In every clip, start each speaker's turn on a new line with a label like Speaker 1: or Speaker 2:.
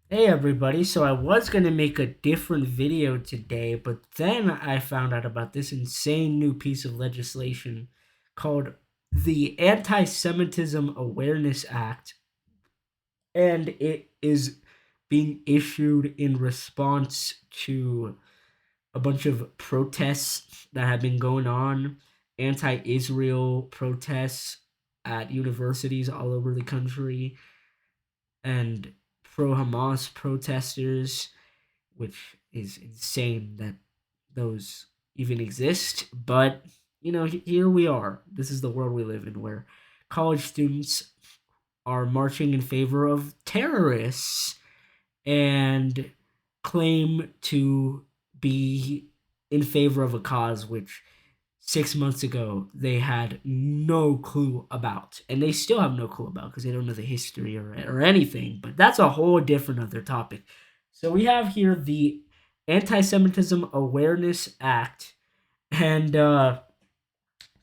Speaker 1: Hey everybody, so I was going to make a different video today, but then I found out about this insane new piece of legislation called the Anti-Semitism Awareness Act, and it is being issued in response to a bunch of protests that have been going on, anti-Israel protests at universities all over the country, and pro-Hamas protesters, which is insane that those even exist. But, here we are. This is the world we live in where college students are marching in favor of terrorists and claim to be in favor of a cause which 6 months ago they had no clue about, and they still have no clue about because they don't know the history or anything. But that's a whole different other topic. So we have here the Anti-Semitism Awareness Act, and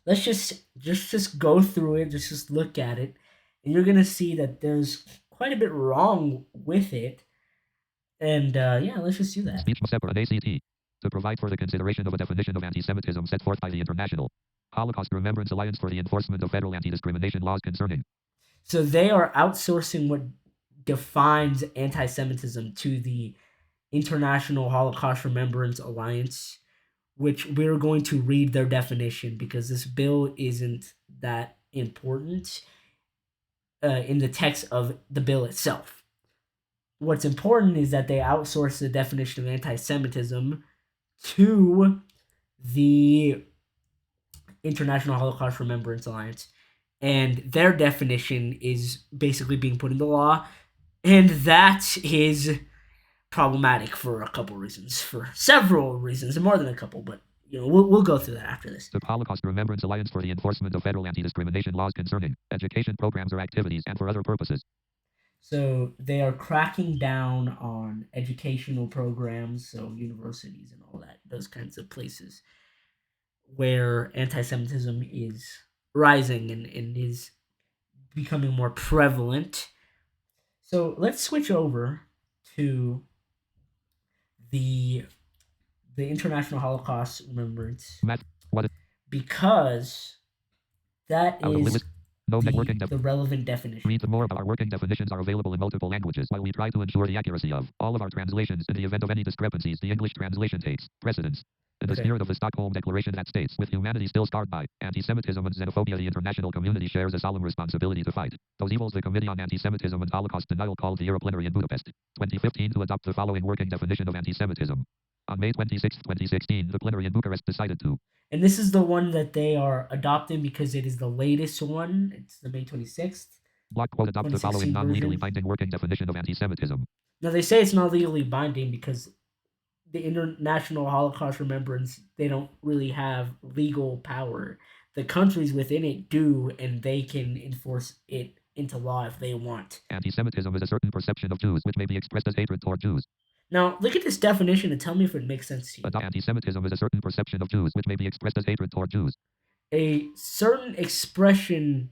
Speaker 1: let's just go through it. Just look at it, and you're gonna see that there's quite a bit wrong with it. And yeah, let's just do that.
Speaker 2: Speech separate ACT. To provide for the consideration of a definition of anti-Semitism set forth by the International Holocaust Remembrance Alliance for the enforcement of federal anti-discrimination laws concerning.
Speaker 1: So they are outsourcing what defines anti-Semitism to the International Holocaust Remembrance Alliance, which we're going to read their definition because this bill isn't that important in the text of the bill itself. What's important is that they outsource the definition of anti-Semitism to the International Holocaust Remembrance Alliance, and their definition is basically being put into law, and that is problematic for a couple reasons, for several reasons, more than a couple, but we'll go through that after this.
Speaker 2: The Holocaust Remembrance Alliance for the enforcement of federal anti-discrimination laws concerning education programs or activities and for other purposes.
Speaker 1: So they are cracking down on educational programs, so universities and all that, those kinds of places where anti-Semitism is rising and is becoming more prevalent. So let's switch over to the the International Holocaust Remembrance,
Speaker 2: Matt, what
Speaker 1: because that
Speaker 2: out of
Speaker 1: is
Speaker 2: limit. No networking.
Speaker 1: the relevant definition.
Speaker 2: Read more about our working definitions are available in multiple languages while we try to ensure the accuracy of all of our translations. In the event of any discrepancies, the English translation takes precedence. In the
Speaker 1: Okay.
Speaker 2: spirit of the Stockholm Declaration that states, with humanity still scarred by anti-Semitism and xenophobia, the international community shares a solemn responsibility to fight those evils. The Committee on Anti-Semitism and Holocaust Denial called the Euro Plenary in Budapest, 2015, to adopt the following working definition of anti-Semitism. On May 26, 2016, the plenary in Bucharest decided to.
Speaker 1: And this is the one that they are adopting because it is the latest one. It's the May 26th,
Speaker 2: Block quote adopt the following
Speaker 1: 2016
Speaker 2: non-legally
Speaker 1: version.
Speaker 2: binding working definition of anti-Semitism.
Speaker 1: Now they say it's not legally binding because the International Holocaust Remembrance, they don't really have legal power. The countries within it do, and they can enforce it into law if they want.
Speaker 2: Anti-Semitism is a certain perception of Jews which may be expressed as hatred toward Jews.
Speaker 1: Now, look at this definition and tell me if it makes sense to you.
Speaker 2: Anti-Semitism is a certain perception of Jews which may be expressed as hatred toward Jews.
Speaker 1: A certain expression,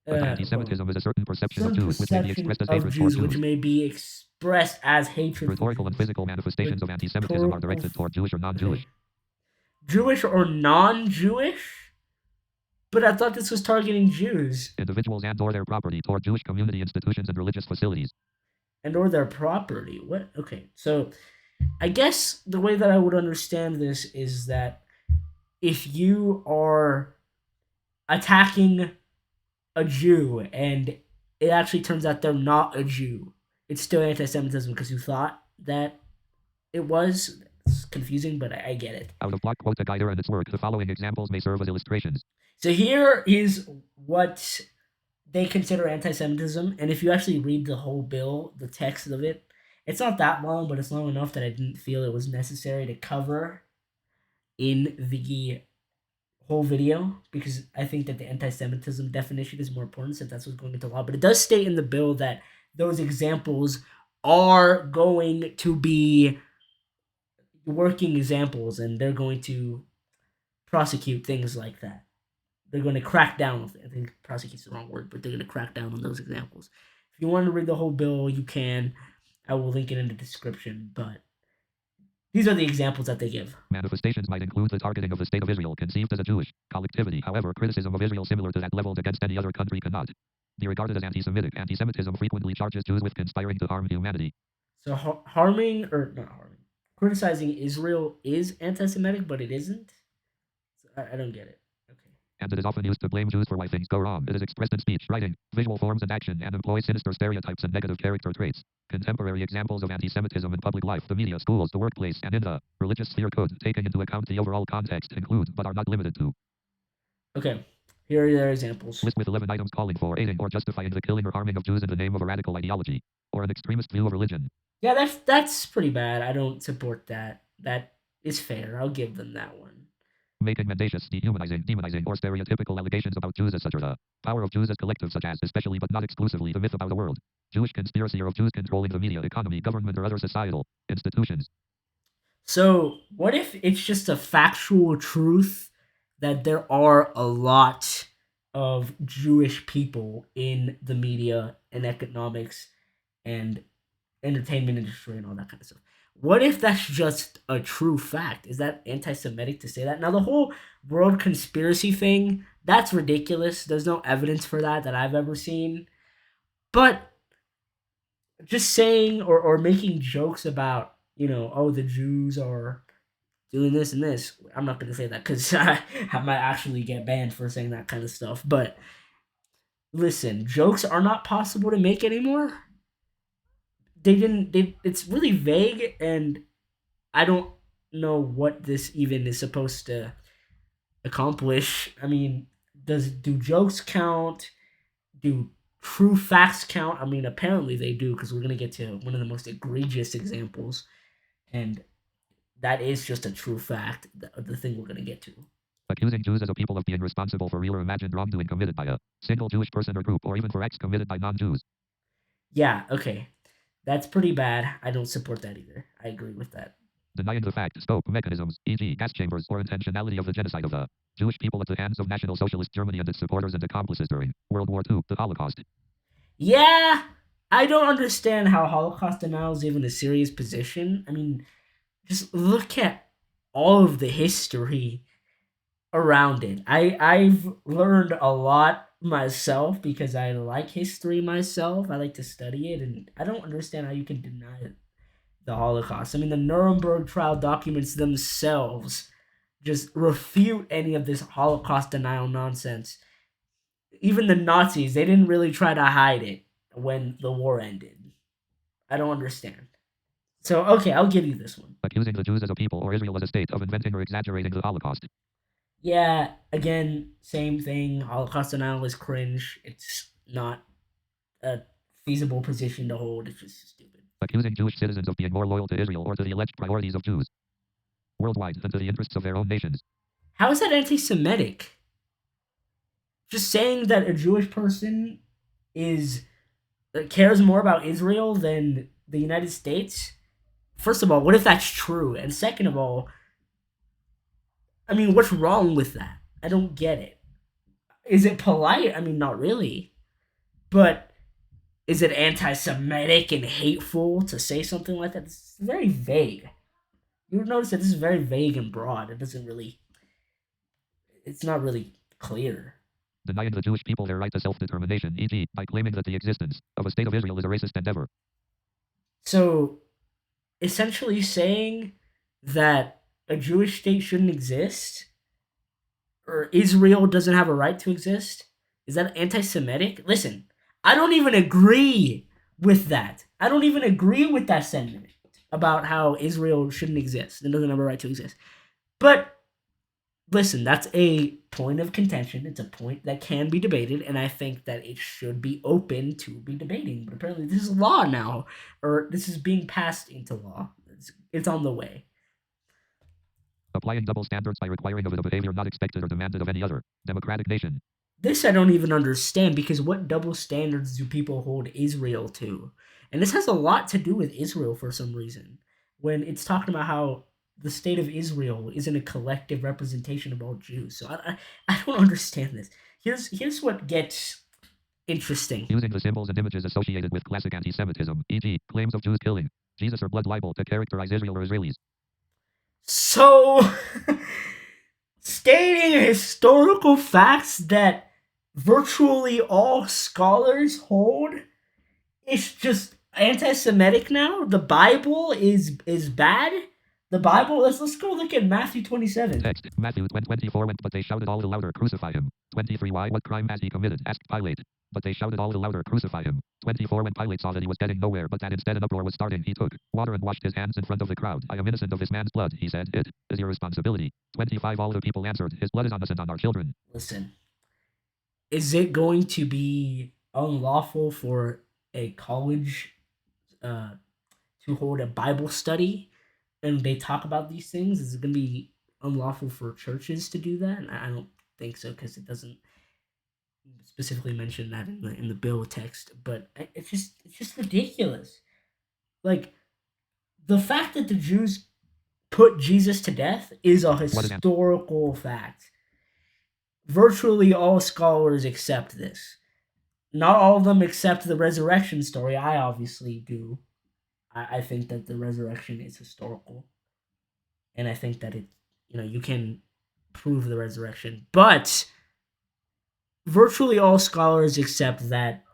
Speaker 2: Anti-Semitism is a certain perception of Jews which may be expressed as
Speaker 1: of
Speaker 2: hatred toward
Speaker 1: Jews, which
Speaker 2: Jews.
Speaker 1: may be expressed as hatred for
Speaker 2: Rhetorical and
Speaker 1: Jews.
Speaker 2: physical manifestations of anti-Semitism are directed toward Jewish or non-Jewish.
Speaker 1: Okay. Jewish or non-Jewish? But I thought this was targeting Jews.
Speaker 2: Individuals and or their property toward Jewish community institutions and religious facilities.
Speaker 1: And or their property. What? Okay. So I guess the way that I would understand this is that if you are attacking a Jew and it actually turns out they're not a Jew, it's still anti-Semitism because you thought that it was. It's confusing, but I get it.
Speaker 2: Out of block quote a guider and its work, the following examples may serve as illustrations.
Speaker 1: So here is what they consider anti-Semitism, and if you actually read the whole bill, the text of it, it's not that long, but it's long enough that I didn't feel it was necessary to cover in the whole video because I think that the anti-Semitism definition is more important since that's what's going into law. But it does state in the bill that those examples are going to be working examples and they're going to prosecute things like that. They're going to crack down. I think prosecute's the wrong word, but they're going to crack down on those examples. If you want to read the whole bill, you can. I will link it in the description, but these are the examples that they give.
Speaker 2: Manifestations might include the targeting of the State of Israel conceived as a Jewish collectivity. However, criticism of Israel similar to that leveled against any other country cannot be regarded as anti-Semitic. Anti-Semitism frequently charges Jews with conspiring to harm humanity.
Speaker 1: So harming or not harming, criticizing Israel is anti-Semitic, but it isn't. So I don't get it. Okay.
Speaker 2: And it is often used to blame Jews for why things go wrong. It is expressed in speech, writing, visual forms, and action, and employs sinister stereotypes and negative character traits. Contemporary examples of anti-Semitism in public life, the media, schools, the workplace, and in the religious sphere could, taking into account the overall context, include, but are not limited to.
Speaker 1: Okay. Here are their examples.
Speaker 2: List with 11 items calling for aiding or justifying the killing or harming of Jews in the name of a radical ideology or an extremist view of religion.
Speaker 1: Yeah, that's pretty bad. I don't support that. That is fair. I'll give them that one.
Speaker 2: Making mendacious, dehumanizing, demonizing, or stereotypical allegations about Jews, etc. The power of Jews as collective, such as, especially but not exclusively, the myth about the world Jewish conspiracy or of Jews controlling the media, economy, government, or other societal institutions.
Speaker 1: So, what if it's just a factual truth that there are a lot of Jewish people in the media and economics and entertainment industry and all that kind of stuff? What if that's just a true fact? Is that anti-Semitic to say that? Now, the whole world conspiracy thing, that's ridiculous. There's no evidence for that I've ever seen. But just saying or making jokes about, oh, the Jews are doing this and this. I'm not going to say that because I might actually get banned for saying that kind of stuff. But listen, jokes are not possible to make anymore. It's really vague, and I don't know what this even is supposed to accomplish. I mean, do jokes count? Do true facts count? I mean, apparently they do, because we're going to get to one of the most egregious examples, and that is just a true fact, the thing we're going to get to.
Speaker 2: Accusing Jews as a people of being responsible for real or imagined wrongdoing committed by a single Jewish person or group, or even for acts committed by non-Jews.
Speaker 1: Yeah, okay. That's pretty bad. I don't support that either. I agree with that.
Speaker 2: Denying the fact, scope, mechanisms, e.g. gas chambers, or intentionality of the genocide of the Jewish people at the hands of National Socialist Germany and its supporters and accomplices during World War II, the Holocaust.
Speaker 1: Yeah, I don't understand how Holocaust denial is even a serious position. I mean, just look at all of the history around it. I've learned a lot myself because I like history myself. I like to study it, and I don't understand how you can deny the Holocaust. I mean, the Nuremberg trial documents themselves just refute any of this Holocaust denial nonsense. Even the Nazis, they didn't really try to hide it when the war ended. I don't understand. So, okay, I'll give you this one.
Speaker 2: Accusing the Jews as a people or Israel as a state of inventing or exaggerating the Holocaust.
Speaker 1: Yeah, again, same thing. Holocaust denial is cringe. It's not a feasible position to hold. It's just stupid.
Speaker 2: Accusing Jewish citizens of being more loyal to Israel or to the alleged priorities of Jews worldwide than to the interests of their own nations.
Speaker 1: How is that anti-Semitic? Just saying that a Jewish person cares more about Israel than the United States? First of all, what if that's true? And second of all, I mean, what's wrong with that? I don't get it. Is it polite? I mean, not really. But is it anti-Semitic and hateful to say something like that? It's very vague. You notice that this is very vague and broad. It's not really clear.
Speaker 2: Denying the Jewish people their right to self-determination, e.g., by claiming that the existence of a state of Israel is a racist endeavor.
Speaker 1: So, essentially saying that a Jewish state shouldn't exist, or Israel doesn't have a right to exist, is that anti-Semitic? Listen, I don't even agree with that. I don't even agree with that sentiment about how Israel shouldn't exist and doesn't have a right to exist. But listen, that's a point of contention. It's a point that can be debated, and I think that it should be open to be debating. But apparently this is law now, or this is being passed into law. It's on the way.
Speaker 2: Applying double standards by requiring of it a behavior not expected or demanded of any other democratic nation.
Speaker 1: This I don't even understand, because what double standards do people hold Israel to? And this has a lot to do with Israel for some reason. When it's talking about how the state of Israel isn't a collective representation of all Jews. So I don't understand this. Here's what gets Interesting.
Speaker 2: Using the symbols and images associated with classic anti-Semitism, e.g., claims of Jews killing Jesus or blood libel to characterize Israel or Israelis.
Speaker 1: So, stating historical facts that virtually all scholars hold is just anti-Semitic now. The Bible is bad. The Bible. Let's go look at Matthew 27.
Speaker 2: Text, Matthew 24 went, but they shouted all the louder, crucify him. 23 Why, what crime has he committed? Asked Pilate. But they shouted all the louder, crucify him. 24 When Pilate saw that he was getting nowhere, but that instead an uproar was starting, he took water and washed his hands in front of the crowd. I am innocent of this man's blood, he said. It is your responsibility. 25 All the people answered, his blood is on us and on our children.
Speaker 1: Listen, is it going to be unlawful for a college to hold a Bible study and they talk about these things? Is it going to be unlawful for churches to do that? I don't think so, because it doesn't specifically mention that in the bill text. But it's just ridiculous. Like, the fact that the Jews put Jesus to death is a historical fact. Virtually all scholars accept this. Not all of them accept the resurrection story. I obviously do. I think that the resurrection is historical, and I think that you can prove the resurrection. But virtually all scholars accept that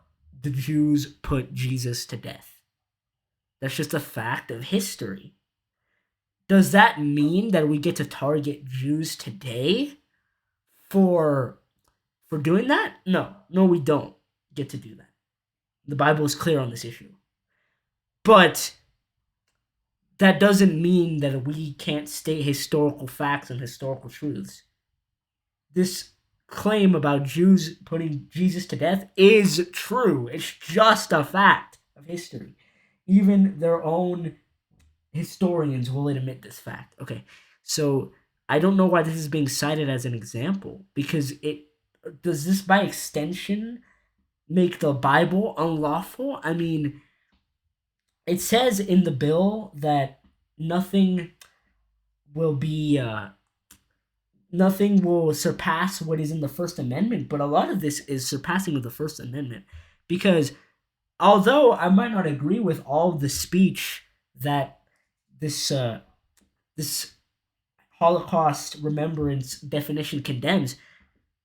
Speaker 1: the Jews put Jesus to death. That's just a fact of history. Does that mean that we get to target Jews today for doing that? No, we don't get to do that. The Bible is clear on this issue. But that doesn't mean that we can't state historical facts and historical truths. This claim about Jews putting Jesus to death is true. It's just a fact of history. Even their own historians will admit this fact. Okay, so I don't know why this is being cited as an example, because does this by extension make the Bible unlawful? I mean, it says in the bill that nothing will surpass what is in the First Amendment, but a lot of this is surpassing of the First Amendment, because although I might not agree with all the speech that this Holocaust remembrance definition condemns,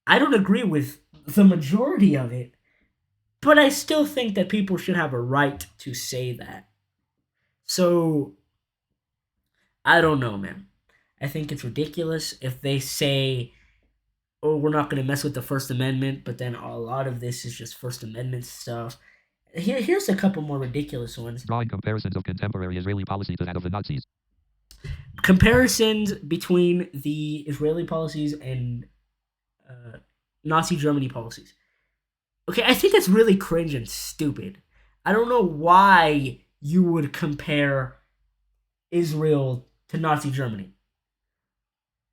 Speaker 1: I don't agree with the majority of it, but I still think that people should have a right to say that. So, I don't know, man. I think it's ridiculous if they say, oh, we're not going to mess with the First Amendment, but then a lot of this is just First Amendment stuff. Here's a couple more ridiculous ones.
Speaker 2: Drawing comparisons of contemporary Israeli policy to that of the Nazis.
Speaker 1: Comparisons between the Israeli policies and Nazi Germany policies. Okay, I think that's really cringe and stupid. I don't know why you would compare Israel to Nazi Germany.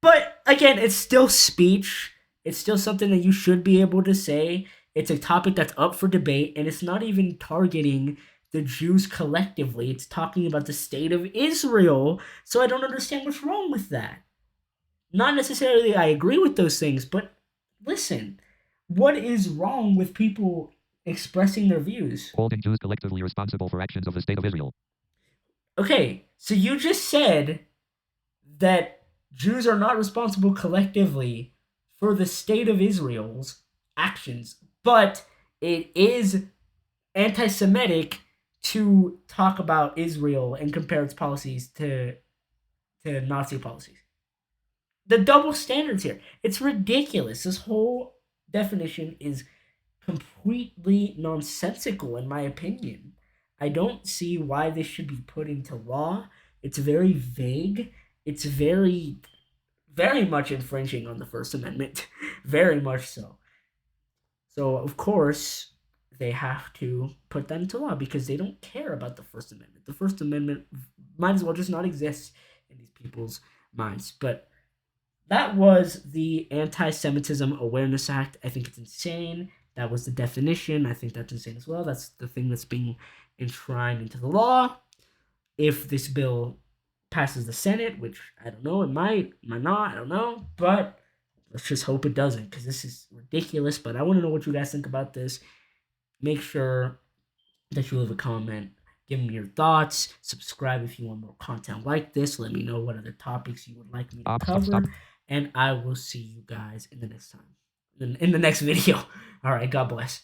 Speaker 1: But again, it's still speech. It's still something that you should be able to say. It's a topic that's up for debate, and it's not even targeting the Jews collectively. It's talking about the state of Israel, so I don't understand what's wrong with that. Not necessarily I agree with those things, but listen, what is wrong with people expressing their views?
Speaker 2: Holding Jews collectively responsible for actions of the state of Israel.
Speaker 1: Okay, so you just said that Jews are not responsible collectively for the state of Israel's actions, but it is anti-Semitic to talk about Israel and compare its policies to Nazi policies. The double standards here. It's ridiculous. This whole definition is completely nonsensical, in my opinion. I don't see why this should be put into law. It's very vague. It's very, very much infringing on the First Amendment. Very much so. So, of course, they have to put that into law because they don't care about the First Amendment. The First Amendment might as well just not exist in these people's minds. But that was the Anti-Semitism Awareness Act. I think it's insane. That was the definition. I think that's insane as well. That's the thing that's being enshrined into the law. If this bill passes the Senate, which I don't know, it might not, I don't know. But let's just hope it doesn't, because this is ridiculous. But I want to know what you guys think about this. Make sure that you leave a comment. Give me your thoughts. Subscribe if you want more content like this. Let me know what other topics you would like me to cover. And I will see you guys in the next time. In the next video. All right. God bless.